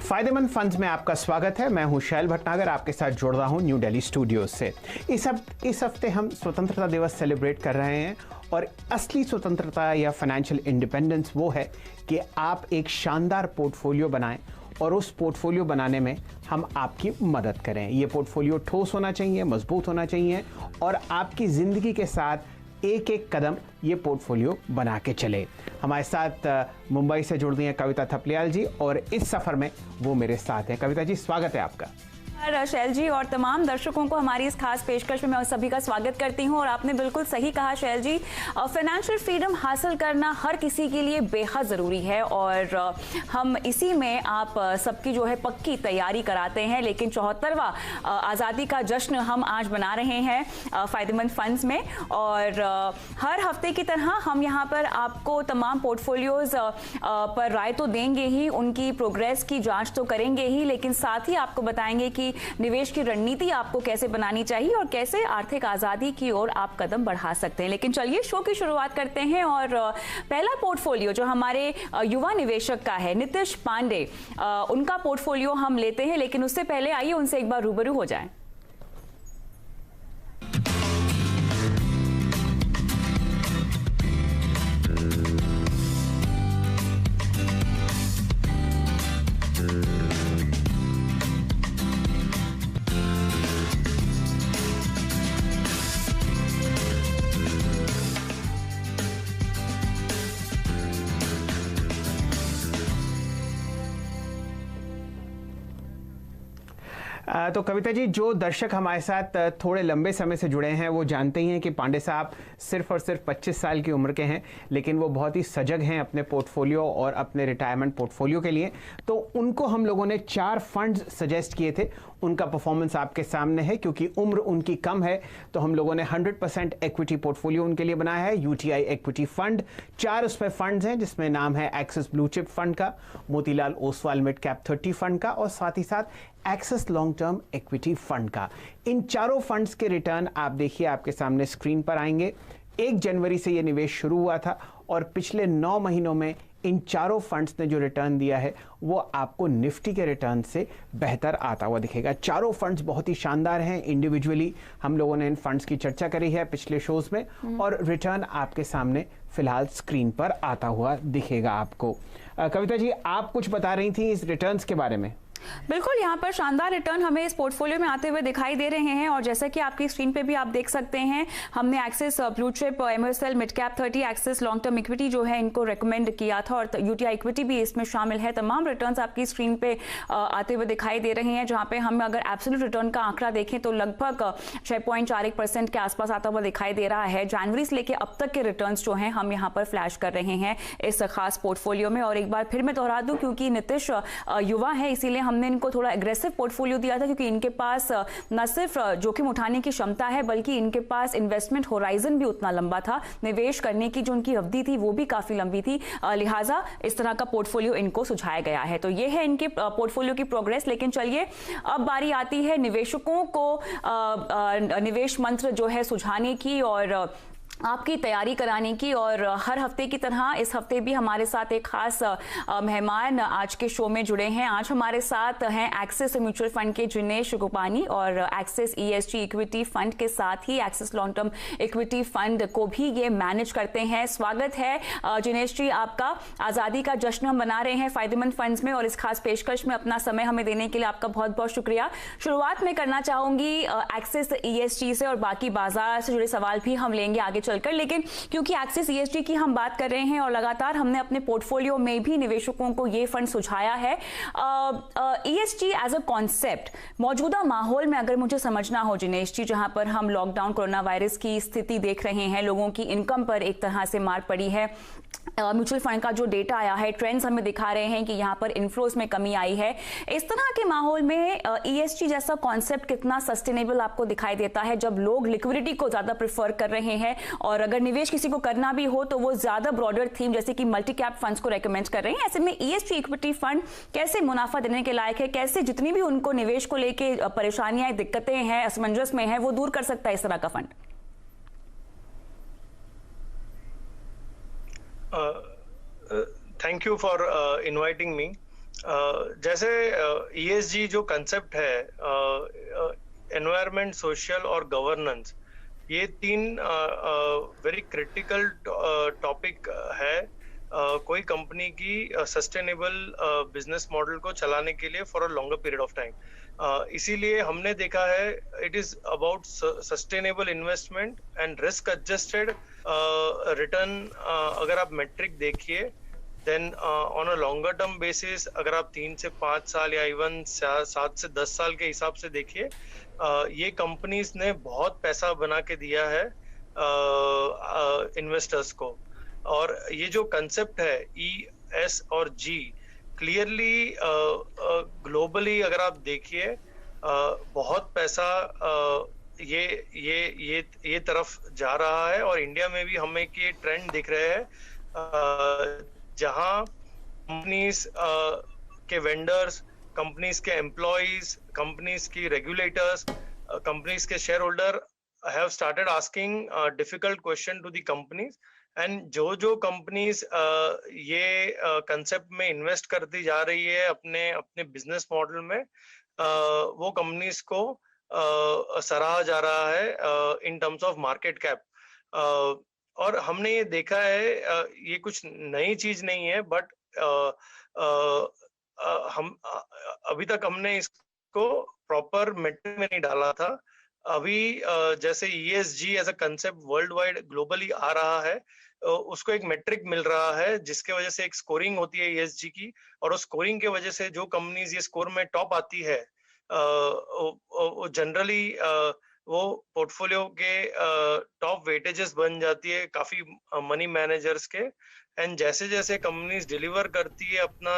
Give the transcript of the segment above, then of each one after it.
फायदेमंद फंड्स में आपका स्वागत है। मैं हूं शैल भटनागर, आपके साथ जुड़ रहा हूं न्यू दिल्ली स्टूडियोज से। इस हफ्ते हम स्वतंत्रता दिवस सेलिब्रेट कर रहे हैं और असली स्वतंत्रता या फाइनेंशियल इंडिपेंडेंस वो है कि आप एक शानदार पोर्टफोलियो बनाएं और उस पोर्टफोलियो बनाने में हम आपकी मदद करें। ये पोर्टफोलियो ठोस होना चाहिए, मजबूत होना चाहिए और आपकी ज़िंदगी के साथ एक एक कदम ये पोर्टफोलियो बना के चले। हमारे साथ मुंबई से जुड़ रही हैं कविता थपलियाल जी और इस सफ़र में वो मेरे साथ हैं। कविता जी, स्वागत है आपका। शैल जी और तमाम दर्शकों को हमारी इस खास पेशकश में मैं सभी का स्वागत करती हूं। और आपने बिल्कुल सही कहा शैल जी, फाइनेंशियल फ्रीडम हासिल करना हर किसी के लिए बेहद ज़रूरी है और हम इसी में आप सबकी जो है पक्की तैयारी कराते हैं। लेकिन 74वां आज़ादी का जश्न हम आज बना रहे हैं फ़ायदेमंद फंड्स में और हर हफ्ते की तरह हम यहाँ पर आपको तमाम पोर्टफोलियोज़ पर राय तो देंगे ही, उनकी प्रोग्रेस की जाँच तो करेंगे ही, लेकिन साथ ही आपको बताएंगे कि निवेश की रणनीति आपको कैसे बनानी चाहिए और कैसे आर्थिक आजादी की ओर आप कदम बढ़ा सकते हैं। लेकिन चलिए शो की शुरुआत करते हैं और पहला पोर्टफोलियो जो हमारे युवा निवेशक का है, नितिश पांडे, उनका पोर्टफोलियो हम लेते हैं। लेकिन उससे पहले आइए उनसे एक बार रूबरू हो जाएं। तो कविता जी, जो दर्शक हमारे साथ थोड़े लंबे समय से जुड़े हैं वो जानते ही हैं कि पांडे साहब सिर्फ और सिर्फ 25 साल की उम्र के हैं, लेकिन वो बहुत ही सजग हैं अपने पोर्टफोलियो और अपने रिटायरमेंट पोर्टफोलियो के लिए। तो उनको हम लोगों ने 4 फंड्स सजेस्ट किए थे। उनका परफॉर्मेंस आपके सामने है। क्योंकि उम्र उनकी कम है तो हम लोगों ने 100% इक्विटी पोर्टफोलियो उनके लिए बनाया है, यूटीआई इक्विटी फंड। 4 उस पर फंड्स हैं जिसमें नाम है एक्सिस ब्लू चिप फंड का, Motilal Oswal mid cap 30 fund का और साथ ही साथ axis long term equity fund का। इन चारों फंड्स के रिटर्न आप देखिए आपके सामने स्क्रीन पर आएंगे। 1 जनवरी से ये निवेश शुरू हुआ था और पिछले 9 महीनों में इन चारों फंड्स ने जो रिटर्न दिया है वो आपको निफ्टी के रिटर्न से बेहतर आता हुआ दिखेगा। चारों फंड्स बहुत ही शानदार हैं। इंडिविजुअली हम लोगों ने इन फंड्स की चर्चा करी है पिछले शोज में और रिटर्न आपके सामने फिलहाल स्क्रीन पर आता हुआ दिखेगा आपको। कविता जी, आप कुछ बता रही थी इस रिटर्न्स के बारे में। बिल्कुल, यहाँ पर शानदार रिटर्न हमें इस पोर्टफोलियो में आते हुए दिखाई दे रहे हैं और जैसा कि आपकी स्क्रीन पे भी आप देख सकते हैं, हमने axis blue chip, MSL mid cap 30, axis long term equity जो है इनको रेकमेंड किया था और यूटीआई इक्विटी भी इसमें शामिल है। तमाम रिटर्न्स आपकी स्क्रीन पे आते हुए दिखाई दे रहे हैं, जहाँ पे हम अगर एब्सोल्यूट रिटर्न का आंकड़ा देखें तो लगभग 6.41% के आसपास आता हुआ दिखाई दे रहा है। जनवरी से लेकर अब तक के रिटर्न जो हैं हम यहाँ पर फ्लैश कर रहे हैं इस खास पोर्टफोलियो में। और एक बार फिर मैं दोहरा दूं, क्योंकि नितिश युवा है इसीलिए हमने इनको थोड़ा एग्रेसिव पोर्टफोलियो दिया था, क्योंकि इनके पास न सिर्फ जोखिम उठाने की क्षमता है बल्कि इनके पास इन्वेस्टमेंट होराइजन भी उतना लंबा था। निवेश करने की जो उनकी अवधि थी वो भी काफी लंबी थी, लिहाजा इस तरह का पोर्टफोलियो इनको सुझाया गया है। तो ये है इनके पोर्टफोलियो की प्रोग्रेस। लेकिन चलिए अब बारी आती है निवेशकों को निवेश मंत्र जो है सुझाने की और आपकी तैयारी कराने की। और हर हफ्ते की तरह इस हफ्ते भी हमारे साथ एक खास मेहमान आज के शो में जुड़े हैं। आज हमारे साथ हैं एक्सिस म्यूचुअल फंड के जिनेश गोपानी और एक्सिस ईएसजी इक्विटी फंड के साथ ही Axis long term equity fund को भी ये मैनेज करते हैं। स्वागत है जिनेश जी आपका। आज़ादी का जश्न हम मना रहे हैं फायदेमंद फंड्स में और इस खास पेशकश में अपना समय हमें देने के लिए आपका बहुत बहुत शुक्रिया। शुरुआत में करना चाहूंगी एक्सिस ईएसजी से और बाकी बाजार से जुड़े सवाल भी हम लेंगे आगे चलकर, लेकिन क्योंकि एक्सिस ईएसजी की हम बात कर रहे हैं और लगातार हमने अपने पोर्टफोलियो में भी निवेशकों को ये फंड सुझाया है, ईएसजी एज अ कॉन्सेप्ट मौजूदा माहौल में अगर मुझे समझना हो जिनेश जी, जहां पर हम लॉकडाउन कोरोना वायरस की स्थिति देख रहे हैं, लोगों की इनकम पर एक तरह से मार पड़ी है, म्यूचुअल फंड का जो डेटा आया है, ट्रेंड्स हमें दिखा रहे हैं कि यहां पर इन्फ्लोज में कमी आई है, इस तरह के माहौल में ईएसजी जैसा कॉन्सेप्ट कितना सस्टेनेबल आपको दिखाई देता है जब लोग लिक्विडिटी को ज्यादा प्रेफर कर रहे हैं और अगर निवेश किसी को करना भी हो तो वो ज्यादा ब्रॉडर थीम जैसे कि मल्टी कैप फंड्स को रेकमेंड कर रहे हैं। ऐसे में ईएसजी इक्विटी फंड कैसे मुनाफा देने के लायक है, कैसे जितनी भी उनको निवेश को लेके परेशानियां, दिक्कतें हैं, असमंजस में है, वो दूर कर सकता है इस तरह का fund? Thank you for inviting me. जैसे ESG जो कंसेप्ट है, एनवायरनमेंट, सोशल और गवर्नेंस, ये तीन वेरी क्रिटिकल टॉपिक है कोई कंपनी की सस्टेनेबल बिजनेस मॉडल को चलाने के लिए for a longer period of time. इसीलिए हमने देखा है it is about sustainable investment and risk adjusted return. अगर आप मेट्रिक देखिए then on a longer term basis, अगर आप 3 से 5 साल या इवन 7 से 10 साल के हिसाब से देखिए, ये कंपनीज ने बहुत पैसा बना के दिया है इन्वेस्टर्स को। और ये जो कंसेप्ट है ES और G, क्लियरली ग्लोबली अगर आप देखिए बहुत पैसा ये तरफ जा रहा है। और इंडिया में भी हमें ये ट्रेंड दिख रहे हैं जहां कंपनीज के वेंडर्स, कंपनीज के एम्प्लॉइज, कंपनीज की रेगुलेटर्स, कंपनीज के shareholder have started asking difficult question to the companies. And जो कंपनीज ये कंसेप्ट में इन्वेस्ट करती जा रही है अपने बिजनेस मॉडल में, वो कंपनीज को सराहा जा रहा है in terms of market cap. और हमने ये देखा है, ये कुछ नई चीज नहीं है, बट हम अभी तक हमने इसको प्रॉपर मेट्रिक में नहीं डाला था। अभी जैसे ESG as a concept worldwide globally आ रहा है, उसको एक मेट्रिक मिल रहा है जिसके वजह से एक स्कोरिंग होती है ESG की, और उस स्कोरिंग के वजह से जो कंपनीज ये स्कोर में टॉप आती है जनरली वो पोर्टफोलियो के टॉप वेटेजेस बन जाती है काफी मनी मैनेजर्स के। एंड जैसे जैसे कंपनीज डिलीवर करती है अपना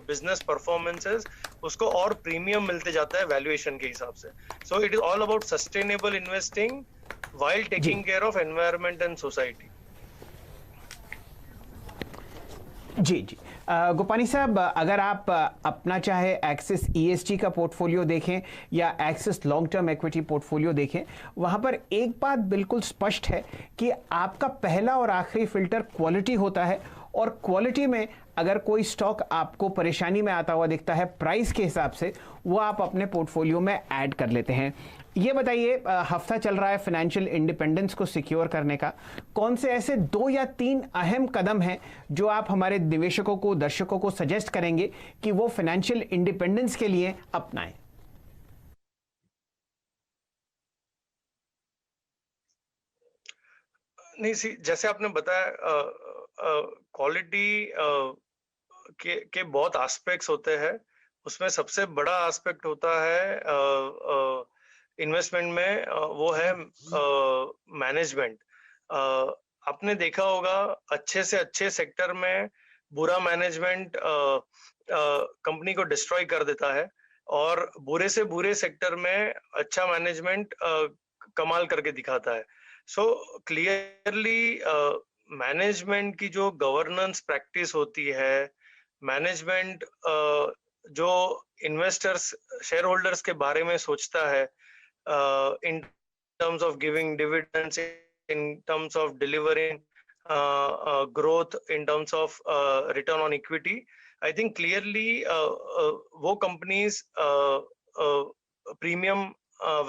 बिजनेस परफॉर्मेंसेस, उसको और प्रीमियम मिलते जाता है वैल्यूएशन के हिसाब से। So it is all about sustainable investing while taking care of environment and society. जी। गोपानी साहब, अगर आप अपना चाहे एक्सिस ESG का पोर्टफोलियो देखें या axis long term equity portfolio देखें, वहां पर एक बात बिल्कुल स्पष्ट है कि आपका पहला और आखिरी फिल्टर क्वालिटी होता है। और क्वालिटी में अगर कोई स्टॉक आपको परेशानी में आता हुआ दिखता है प्राइस के हिसाब से, वो आप अपने पोर्टफोलियो में ऐड कर लेते हैं। ये बताइए, हफ्ता चल रहा है फाइनेंशियल इंडिपेंडेंस को सिक्योर करने का, कौन से ऐसे 2 या 3 अहम कदम हैं जो आप हमारे निवेशकों को, दर्शकों को सजेस्ट करेंगे कि वो फाइनेंशियल इंडिपेंडेंस के लिए अपनाएं? नहीं सी, जैसे आपने बताया क्वालिटी के बहुत एस्पेक्ट्स होते हैं। उसमें सबसे बड़ा एस्पेक्ट होता है इन्वेस्टमेंट में, वो है मैनेजमेंट। आपने देखा होगा अच्छे से अच्छे सेक्टर में बुरा मैनेजमेंट कंपनी को डिस्ट्रॉय कर देता है, और बुरे से बुरे सेक्टर में अच्छा मैनेजमेंट कमाल करके दिखाता है। सो क्लियरली मैनेजमेंट की जो गवर्नेंस प्रैक्टिस होती है, मैनेजमेंट जो इन्वेस्टर्स, शेयर होल्डर्स के बारे में सोचता है in terms of giving dividends, in terms of delivering growth, in terms of return on equity, I think clearly वो कंपनीज प्रीमियम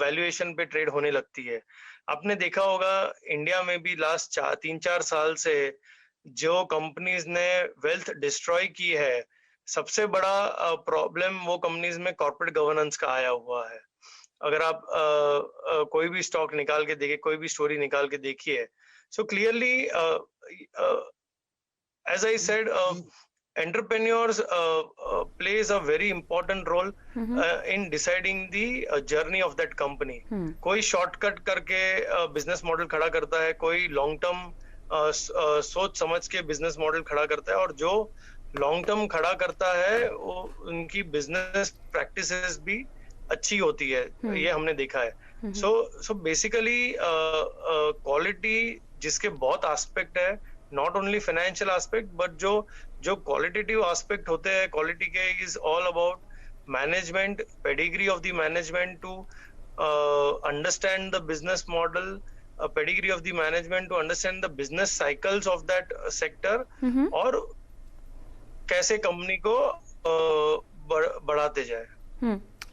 वैल्यूएशन पे ट्रेड होने लगती है। आपने देखा होगा इंडिया में भी लास्ट 3-4 साल से जो कंपनीज ने वेल्थ डिस्ट्रॉय की है, सबसे बड़ा प्रॉब्लम वो कंपनीज में कॉर्पोरेट गवर्नेंस का आया हुआ है। अगर आप कोई भी स्टॉक निकाल के देखिए, कोई भी स्टोरी निकाल के देखिए, so clearly as I said, entrepreneurs plays a very important role in deciding the journey of that company. कोई शॉर्टकट करके बिजनेस मॉडल खड़ा करता है, कोई लॉन्ग टर्म सोच समझ के बिजनेस मॉडल खड़ा करता है, और जो लॉन्ग टर्म खड़ा करता है वो उनकी बिजनेस प्रैक्टिसेस भी अच्छी होती है, ये हमने देखा है। सो बेसिकली क्वालिटी जिसके बहुत एस्पेक्ट है, not only financial aspect, but जो क्वालिटेटिव एस्पेक्ट होते हैं क्वालिटी के, is all about management, pedigree of the management to understand the business model, pedigree of the management to understand the business cycles of that sector, और कैसे company को बढ़ाते जाए।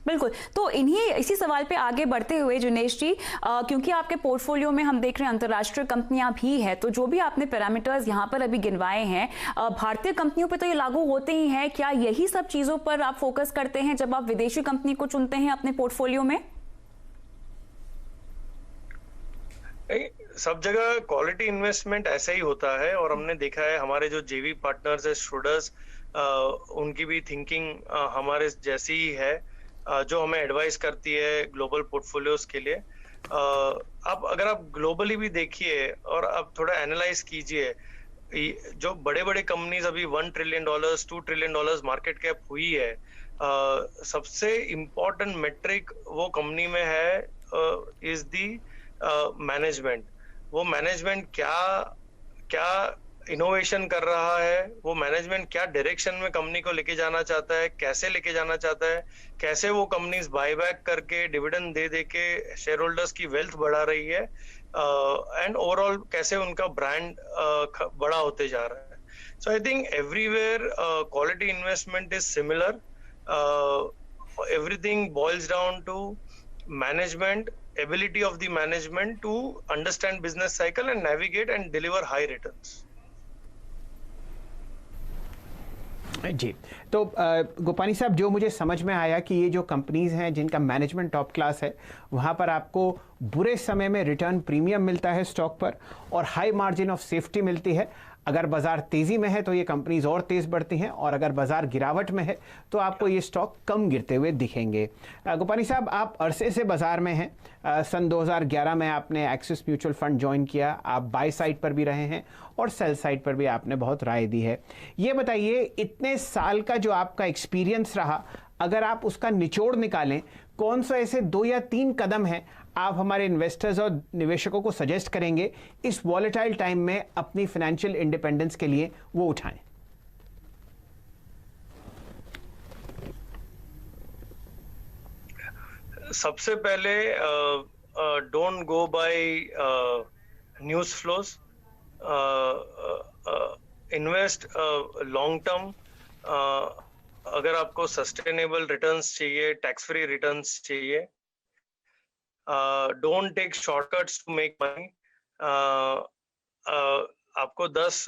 बिल्कुल। तो इसी सवाल पे आगे बढ़ते हुए जुनेश जी, क्योंकि आपके पोर्टफोलियो में हम देख रहे हैं अंतर्राष्ट्रीय कंपनियां भी है, तो जो भी आपने पैरामीटर्स यहाँ पर अभी गिनवाए हैं, भारतीय कंपनियों पे तो ये लागू होते ही हैं। क्या यही सब चीजों पर आप फोकस करते हैं जब आप विदेशी कंपनी को चुनते हैं अपने पोर्टफोलियो में? सब जगह क्वालिटी इन्वेस्टमेंट ऐसा ही होता है, और हमने देखा है हमारे जो जेवी पार्टनर्स है श्रोडर्स, उनकी भी थिंकिंग हमारे जैसी ही है, जो हमें एडवाइस करती है ग्लोबल पोर्टफोलियोज के लिए। अब अगर आप ग्लोबली भी देखिए और अब थोड़ा एनालाइज कीजिए, जो बड़े बड़े कंपनीज अभी $1 ट्रिलियन $2 ट्रिलियन मार्केट कैप हुई है, सबसे इम्पोर्टेंट मेट्रिक वो कंपनी में है इज दी मैनेजमेंट। वो मैनेजमेंट क्या इनोवेशन कर रहा है, वो मैनेजमेंट क्या डायरेक्शन में कंपनी को लेके जाना चाहता है, कैसे लेके जाना चाहता है, कैसे वो कंपनीज बायबैक करके डिविडेंड दे के शेयर होल्डर्स की वेल्थ बढ़ा रही है, एंड ओवरऑल कैसे उनका ब्रांड बड़ा होते जा रहा है। So I think everywhere quality investment is similar. Everything boils down to management, ability of the management to understand business cycle and navigate and deliver high returns. जी, तो गोपानी साहब, जो मुझे समझ में आया कि ये जो कंपनीज हैं जिनका मैनेजमेंट टॉप क्लास है, वहाँ पर आपको बुरे समय में रिटर्न प्रीमियम मिलता है स्टॉक पर, और हाई मार्जिन ऑफ सेफ्टी मिलती है। अगर बाजार तेजी में है तो ये कंपनीज और तेज बढ़ती हैं, और अगर बाजार गिरावट में है तो आपको ये स्टॉक कम गिरते हुए दिखेंगे। गोपानी साहब, आप अरसे से बाजार में हैं। सन 2011 में आपने एक्सिस म्यूचुअल फंड ज्वाइन किया। आप बाय साइड पर भी रहे हैं और सेल साइड पर भी आपने बहुत राय दी है। ये बताइए, इतने साल का जो आपका एक्सपीरियंस रहा, अगर आप उसका निचोड़ निकालें, कौन सा ऐसे 2 या 3 कदम हैं आप हमारे इन्वेस्टर्स और निवेशकों को सजेस्ट करेंगे इस वॉलेटाइल टाइम में अपनी फाइनेंशियल इंडिपेंडेंस के लिए वो उठाएं? सबसे पहले don't go by news flows, invest long term. अगर आपको सस्टेनेबल रिटर्न्स चाहिए, टैक्स फ्री रिटर्न्स चाहिए, don't take shortcuts to make money. आपको 10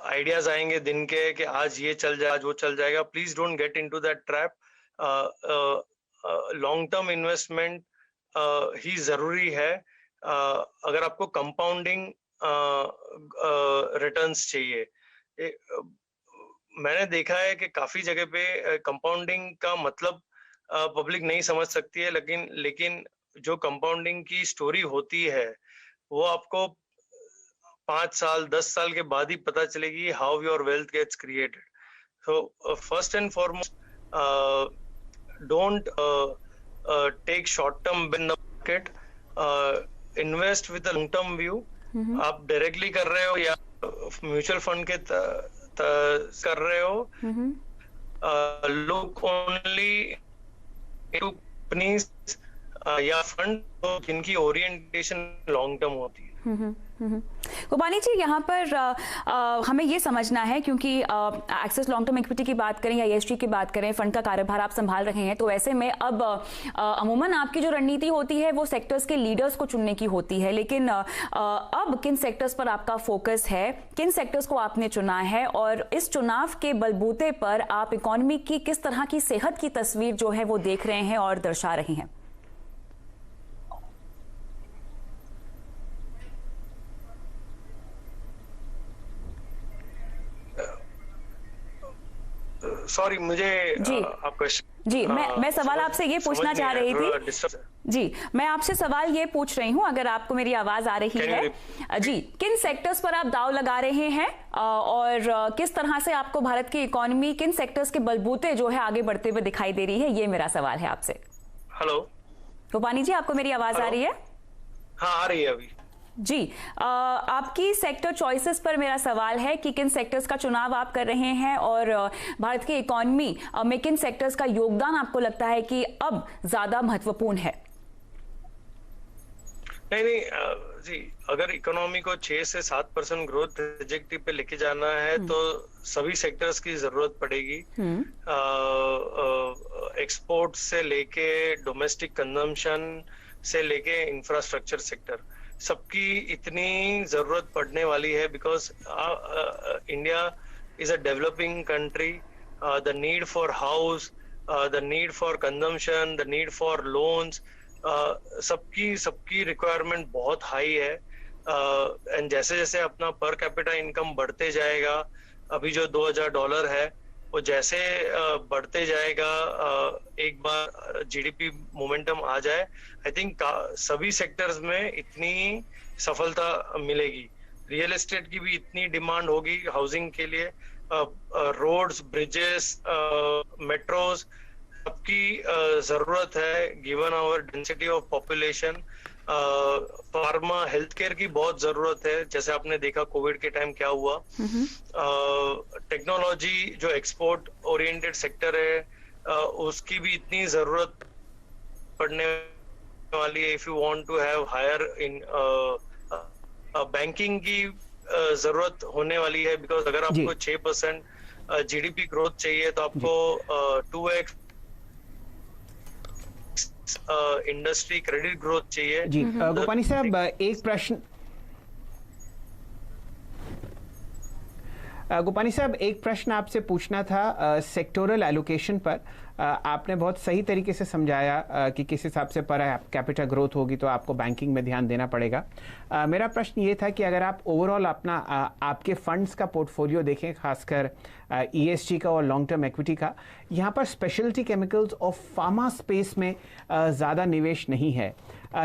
आइडियाज आएंगे दिन के कि आज ये चल जाए, आज वो चल जाएगा। Please don't get into that trap. Long term investment ही जरूरी है अगर आपको कंपाउंडिंग रिटर्न्स चाहिए। मैंने देखा है कि काफी जगह पे कंपाउंडिंग का मतलब पब्लिक नहीं समझ सकती है, लेकिन जो कंपाउंडिंग की स्टोरी होती है वो आपको 5 साल 10 साल के बाद ही पता चलेगी how your wealth gets created. So first and foremost, don't take short term in the market, invest with a long term view. आप डायरेक्टली कर रहे हो या म्यूचुअल फंड के कर रहे हो, लुक ओनली टू कंपनीज या फंड जिनकी ओरिएंटेशन लॉन्ग टर्म होती है। गोपानी जी, यहाँ पर हमें ये समझना है, क्योंकि एक्सेस लॉन्ग टर्म इक्विटी की बात करें या ESG की बात करें, फंड का कार्यभार आप संभाल रहे हैं, तो ऐसे में अब अमूमन आपकी जो रणनीति होती है वो सेक्टर्स के लीडर्स को चुनने की होती है, लेकिन अब किन सेक्टर्स पर आपका फोकस है, किन सेक्टर्स को आपने चुना है, और इस चुनाव के बलबूते पर आप इकोनॉमी की किस तरह की सेहत की तस्वीर जो है वो देख रहे हैं और दर्शा रहे हैं? सॉरी, मुझे आपका जी, मैं सवाल आपसे ये पूछना चाह रही थी। जी, मैं आपसे सवाल ये पूछ रही हूँ, अगर आपको मेरी आवाज आ रही है जी, किन सेक्टर्स पर आप दाव लगा रहे हैं और किस तरह से आपको भारत की इकोनॉमी किन सेक्टर्स के बलबूते जो है आगे बढ़ते हुए दिखाई दे रही है, ये मेरा सवाल है आपसे। हेलो गोपानी जी, आपको मेरी आवाज आ रही है? हाँ, आ रही है अभी जी। आपकी सेक्टर चॉइसेस पर मेरा सवाल है कि किन सेक्टर्स का चुनाव आप कर रहे हैं और भारत की इकोनॉमी में किन सेक्टर्स का योगदान आपको लगता है कि अब ज्यादा महत्वपूर्ण है? नहीं नहीं जी, अगर इकोनॉमी को 6 से 7% ग्रोथ ट्रेजेक्टरी पे लेके जाना है तो सभी सेक्टर्स की जरूरत पड़ेगी। एक्सपोर्ट से लेके डोमेस्टिक कंजम्पशन से लेके इंफ्रास्ट्रक्चर सेक्टर, सबकी इतनी जरूरत पड़ने वाली है, because India is a developing country. The need for house, the need for consumption, the need for loans, सबकी रिक्वायरमेंट बहुत हाई है। एंड जैसे जैसे अपना पर कैपिटा इनकम बढ़ते जाएगा, अभी जो $2000 है वो जैसे बढ़ते जाएगा, एक बार जीडीपी मोमेंटम आ जाए, आई थिंक सभी सेक्टर्स में इतनी सफलता मिलेगी। रियल एस्टेट की भी इतनी डिमांड होगी हाउसिंग के लिए, रोड्स, ब्रिजेस, मेट्रोज, सबकी जरूरत है given our density of population. Pharma, health care की बहुत जरूरत है, जैसे आपने देखा कोविड के टाइम क्या हुआ। टेक्नोलॉजी जो एक्सपोर्ट ओरिएंटेड सेक्टर है, उसकी भी इतनी जरूरत पड़ने वाली है। If you want to have higher in banking की जरूरत होने वाली है, बिकॉज अगर आपको 6% जीडीपी ग्रोथ चाहिए तो आपको 2x इंडस्ट्री क्रेडिट ग्रोथ चाहिए। जी गोपानी साहब, एक प्रश्न एक प्रश्न आपसे पूछना था सेक्टोरल एलोकेशन पर। आपने बहुत सही तरीके से समझाया कि किस हिसाब से पर कैपिटा ग्रोथ होगी तो आपको बैंकिंग में ध्यान देना पड़ेगा। मेरा प्रश्न ये था कि अगर आप ओवरऑल अपना आपके फंड्स का पोर्टफोलियो देखें, खासकर ESG का और लॉन्ग टर्म इक्विटी का, यहाँ पर स्पेशलिटी केमिकल्स और फार्मा स्पेस में ज़्यादा निवेश नहीं है।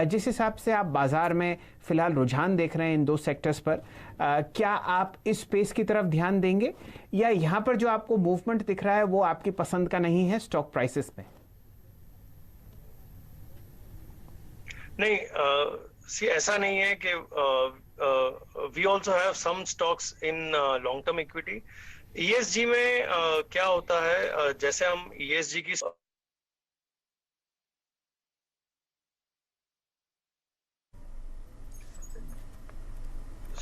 जिस हिसाब से आप बाजार में फिलहाल रुझान देख रहे हैं इन दो सेक्टर्स पर, क्या आप इस स्पेस की तरफ ध्यान देंगे, या यहाँ पर जो आपको मूवमेंट दिख रहा है वो आपकी पसंद का नहीं है स्टॉक प्राइसेस में? नहीं, ऐसा नहीं है कि we also have some stocks in long term equity. ESG में क्या होता है, जैसे हम ESG की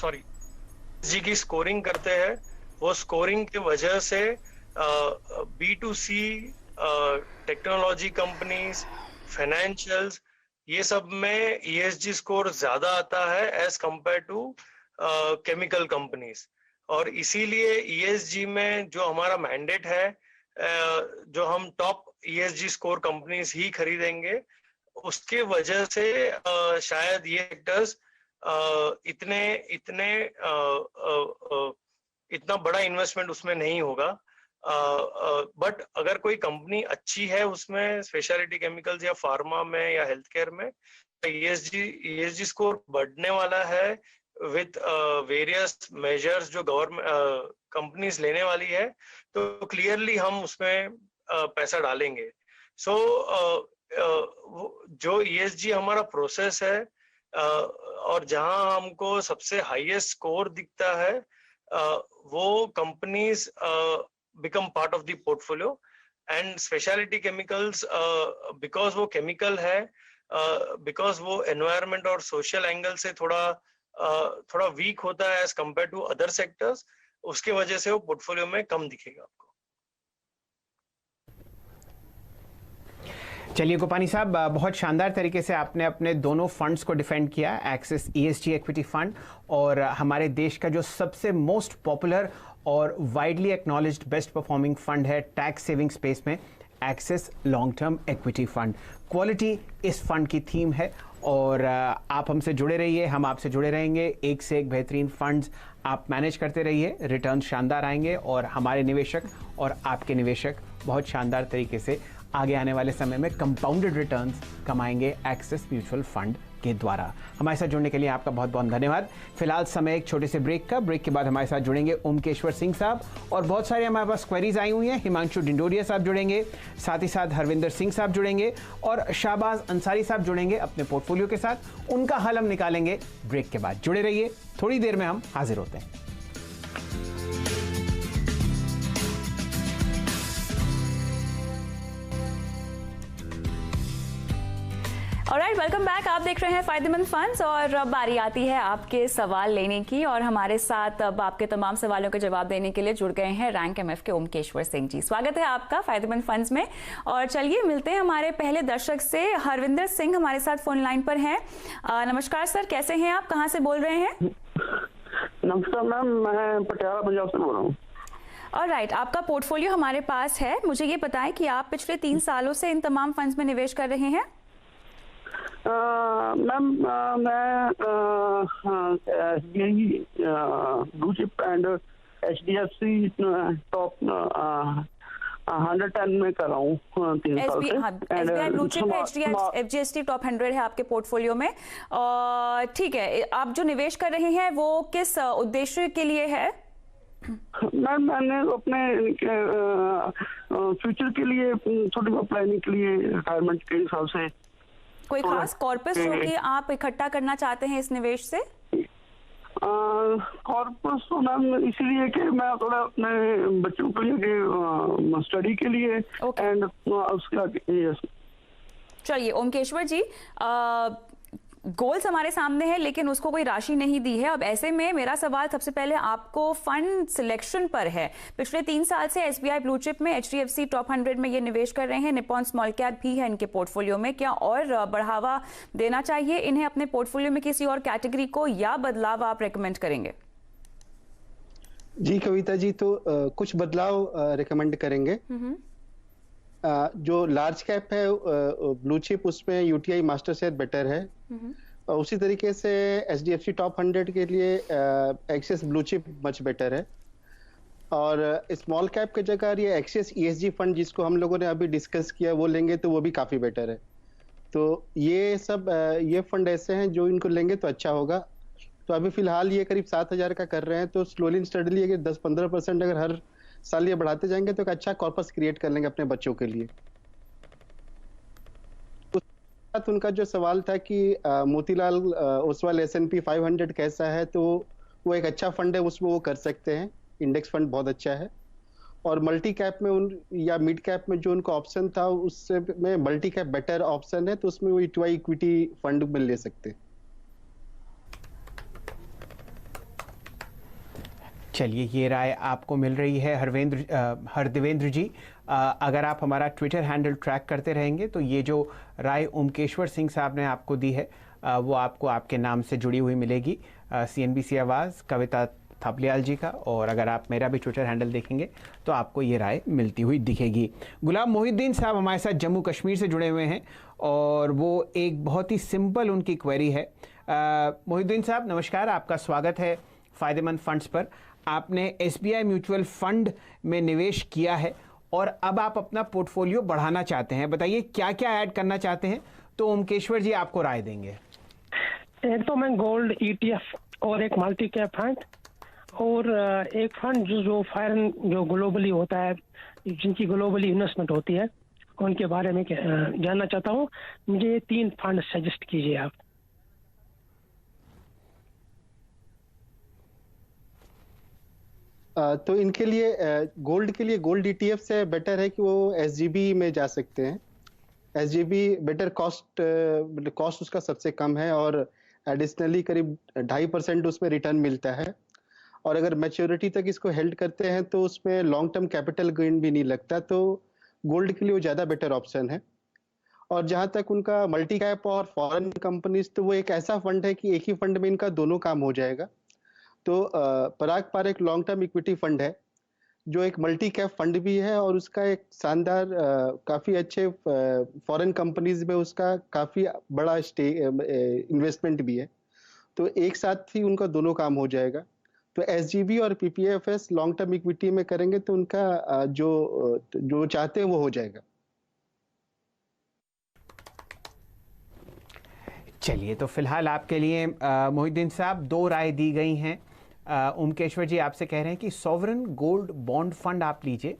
ESG की स्कोरिंग करते हैं, वो स्कोरिंग की वजह से B2C टेक्नोलॉजी कंपनीज, फाइनेंशियल्स, ये सब में ESG स्कोर ज्यादा आता है as compare to chemical companies. और इसीलिए ESG में जो हमारा मैंडेट है, जो हम टॉप ESG स्कोर कंपनीज ही खरीदेंगे, उसके वजह से शायद ये सेक्टर्स इतना बड़ा इन्वेस्टमेंट उसमें नहीं होगा। बट अगर कोई कंपनी अच्छी है उसमें, स्पेशलिटी केमिकल्स या फार्मा में या हेल्थ केयर में, ESG स्कोर बढ़ने वाला है विथ वेरियस मेजर्स जो गवर्नमेंट कंपनीज लेने वाली है, तो क्लियरली हम उसमें पैसा डालेंगे। सो जो ESG हमारा प्रोसेस है, और जहां हमको सबसे हाईएस्ट स्कोर दिखता है, वो companies become part of the portfolio. And speciality chemicals, because वो केमिकल है, बिकॉज वो एनवायरनमेंट और सोशल एंगल से थोड़ा वीक होता है as compare to other sectors, उसके वजह से वो पोर्टफोलियो में कम दिखेगा आपको। चलिए गोपानी साहब, बहुत शानदार तरीके से आपने अपने दोनों फंड्स को डिफेंड किया, एक्सिस ESG इक्विटी फंड और हमारे देश का जो सबसे मोस्ट पॉपुलर और widely acknowledged best performing fund है टैक्स सेविंग स्पेस में, axis long term equity fund. Quality इस फंड की थीम है और आप हमसे जुड़े रहिए, हम आपसे जुड़े रहेंगे। एक से एक बेहतरीन फंड्स आप मैनेज करते रहिए, रिटर्न शानदार आएंगे और हमारे निवेशक और आपके निवेशक बहुत शानदार तरीके से आगे आने वाले समय में कंपाउंडेड रिटर्न्स कमाएंगे एक्सिस म्यूचुअल फंड के द्वारा। हमारे साथ जुड़ने के लिए आपका बहुत बहुत धन्यवाद। फिलहाल समय एक छोटे से ब्रेक का। ब्रेक के बाद हमारे साथ जुड़ेंगे ओमकेश्वर सिंह साहब और बहुत सारी हमारे पास क्वेरीज आई हुई हैं। हिमांशु डिंडोरिया साहब जुड़ेंगे, साथ ही साथ हरविंदर सिंह साहब जुड़ेंगे और शाहबाज अंसारी साहब जुड़ेंगे अपने पोर्टफोलियो के साथ। उनका हल हम निकालेंगे ब्रेक के बाद। जुड़े रहिए, थोड़ी देर में हम हाजिर होते हैं। Alright, welcome back. आप देख रहे हैं फायदेमंद फंड्स और अब बारी आती है आपके सवाल लेने की और हमारे साथ अब आपके तमाम सवालों के जवाब देने के लिए जुड़ गए हैं रैंक एमएफ के ओमकेश्वर सिंह जी। स्वागत है आपका फायदेमंद फंड्स में। और चलिए मिलते हैं हमारे पहले दर्शक से। हरविंदर सिंह हमारे साथ फोन लाइन पर हैं। नमस्कार सर, कैसे हैं आप, कहाँ से बोल रहे हैं? नमस्कार मैम, मैं पटियाला पंजाब से बोल रहा हूँ। ऑलराइट, आपका पोर्टफोलियो हमारे पास है। मुझे ये बताएं कि आप पिछले 3 सालों से इन तमाम फंड्स में निवेश कर रहे हैं। मैम मैं SBI blue chip and HDFC top 110 में कर रहा हूँ 3 साल से। SBI blue chip HDFC top 100 है आपके पोर्टफोलियो में। ठीक है, आप जो निवेश कर रहे हैं वो किस उद्देश्य के लिए है? मैम मैंने अपने फ्यूचर के लिए छोटी बहुत प्लानिंग के लिए रिटायरमेंट के हिसाब से कोई खास कॉर्पस जो कि आप इकट्ठा करना चाहते हैं इस निवेश से? कॉर्पस तो मैम इसीलिए कि मैं थोड़ा अपने बच्चों के लिए स्टडी के लिए एंड उसके। चलिए ओमकेश्वर जी, गोल्स हमारे सामने है लेकिन उसको कोई राशि नहीं दी है। अब ऐसे में मेरा सवाल सबसे पहले आपको फंड सिलेक्शन पर है। पिछले 3 साल से SBI ब्लू चिप में, HDFC टॉप 100 में ये निवेश कर रहे हैं। निप्पॉन स्मॉल कैप भी है इनके पोर्टफोलियो में। क्या और बढ़ावा देना चाहिए इन्हें अपने पोर्टफोलियो में किसी और कैटेगरी को, या बदलाव आप रेकमेंड करेंगे? जी कविता जी, तो कुछ बदलाव रेकमेंड करेंगे। जो लार्ज कैप है ब्लू चिप, उसमें UTI मास्टर शेयर बेटर है। उसी तरीके से HDFC टॉप 100 के लिए axis blue chip much better है। और स्मॉल कैप के जगह ये एक्सिस ESG फंड जिसको हम लोगों ने अभी डिस्कस किया वो लेंगे तो वो भी काफी बेटर है। तो ये सब ये फंड ऐसे हैं जो इनको लेंगे तो अच्छा होगा। तो अभी फिलहाल ये करीब 7,000 का कर रहे हैं, तो स्लोली एंड स्टडीली अगर 10-15% अगर हर साल ये बढ़ाते जाएंगे तो एक अच्छा कॉर्पस क्रिएट कर लेंगे अपने बच्चों के लिए। उसके उनका जो सवाल था कि मोतीलाल ओसवाल S&P 500 कैसा है, तो वो एक अच्छा फंड है, उसमें वो कर सकते हैं। इंडेक्स फंड बहुत अच्छा है। और मल्टी कैप में या मिड कैप में जो उनका ऑप्शन था उससे में मल्टी कैप बेटर ऑप्शन है, तो उसमें वो इक्विटी फंड में ले सकते हैं। चलिए, ये राय आपको मिल रही है हरदेवेंद्र जी। अगर आप हमारा ट्विटर हैंडल ट्रैक करते रहेंगे तो ये जो राय ओमकेश्वर सिंह साहब ने आपको दी है वो आपको आपके नाम से जुड़ी हुई मिलेगी, CNBC आवाज़ कविता थापलियाल जी का। और अगर आप मेरा भी ट्विटर हैंडल देखेंगे तो आपको ये राय मिलती हुई दिखेगी। गुलाम मोहिद्दीन साहब हमारे साथ जम्मू कश्मीर से जुड़े हुए हैं और वो एक बहुत ही सिंपल उनकी क्वेरी है। मोहिद्दीन साहब नमस्कार, आपका स्वागत है फ़ायदेमंद फंड्स पर। आपने SBI म्यूचुअल फंड में निवेश किया है और अब आप अपना पोर्टफोलियो बढ़ाना चाहते हैं। बताइए क्या क्या ऐड करना चाहते हैं, तो ओमकेश्वर जी आपको राय देंगे। एक तो मैं गोल्ड ETF और एक मल्टी कैप फंड और एक फंड जो फॉरेन जो ग्लोबली होता है, जिनकी ग्लोबली इन्वेस्टमेंट होती है, उनके बारे में जानना चाहता हूँ। मुझे 3 फंड सजेस्ट कीजिए आप। तो इनके लिए गोल्ड के लिए गोल्ड ETF से बेटर है कि वो SGB में जा सकते हैं। SGB बेटर कॉस्ट उसका सबसे कम है और एडिशनली करीब 2.5% उसमें रिटर्न मिलता है। और अगर मैच्योरिटी तक इसको हेल्ड करते हैं तो उसमें लॉन्ग टर्म कैपिटल गेन भी नहीं लगता, तो गोल्ड के लिए वो ज़्यादा बेटर ऑप्शन है। और जहाँ तक उनका मल्टी कैप और फॉरेन कंपनीज, तो वो एक ऐसा फंड है कि एक ही फंड में इनका दोनों काम हो जाएगा। तो पराग पार एक लॉन्ग टर्म इक्विटी फंड है जो एक मल्टी कैप फंड भी है और उसका एक शानदार काफ़ी अच्छे फॉरेन कंपनीज में उसका काफ़ी बड़ा इन्वेस्टमेंट भी है। तो एक साथ ही उनका दोनों काम हो जाएगा। तो SGB और PPFS लॉन्ग टर्म इक्विटी में करेंगे तो उनका जो चाहते हैं वो हो जाएगा। चलिए, तो फिलहाल आपके लिए मोहिद्दीन साहब 2 राय दी गई हैं। ओमकेश्वर जी आपसे कह रहे हैं कि सॉवरेन गोल्ड बॉन्ड फंड आप लीजिए,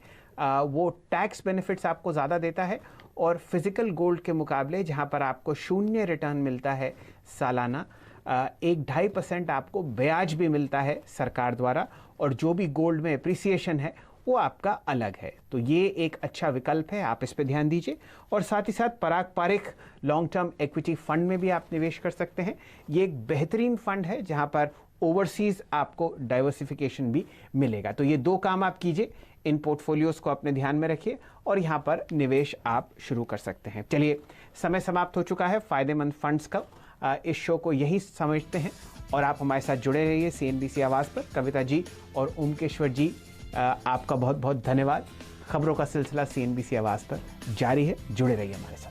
वो टैक्स बेनिफिट्स आपको ज़्यादा देता है और फिजिकल गोल्ड के मुकाबले जहां पर आपको 0 रिटर्न मिलता है सालाना, 1-2.5% आपको ब्याज भी मिलता है सरकार द्वारा, और जो भी गोल्ड में एप्रिसिएशन है वो आपका अलग है। तो ये एक अच्छा विकल्प है, आप इस पे ध्यान दीजिए। और साथ ही साथ Parag Parikh long term equity fund में भी आप निवेश कर सकते हैं। ये एक बेहतरीन फंड है जहां पर ओवरसीज आपको डाइवर्सिफिकेशन भी मिलेगा। तो ये 2 काम आप कीजिए, इन पोर्टफोलियोज को अपने ध्यान में रखिए और यहाँ पर निवेश आप शुरू कर सकते हैं। चलिए, समय समाप्त हो चुका है फायदेमंद फंड्स का। इस शो को यहीं समझते हैं और आप हमारे साथ जुड़े रहिए CNBC आवाज़ पर। कविता जी और ओमकेश्वर जी, आपका बहुत बहुत धन्यवाद। खबरों का सिलसिला CNBC आवाज़ पर जारी है, जुड़े रहिए हमारे साथ।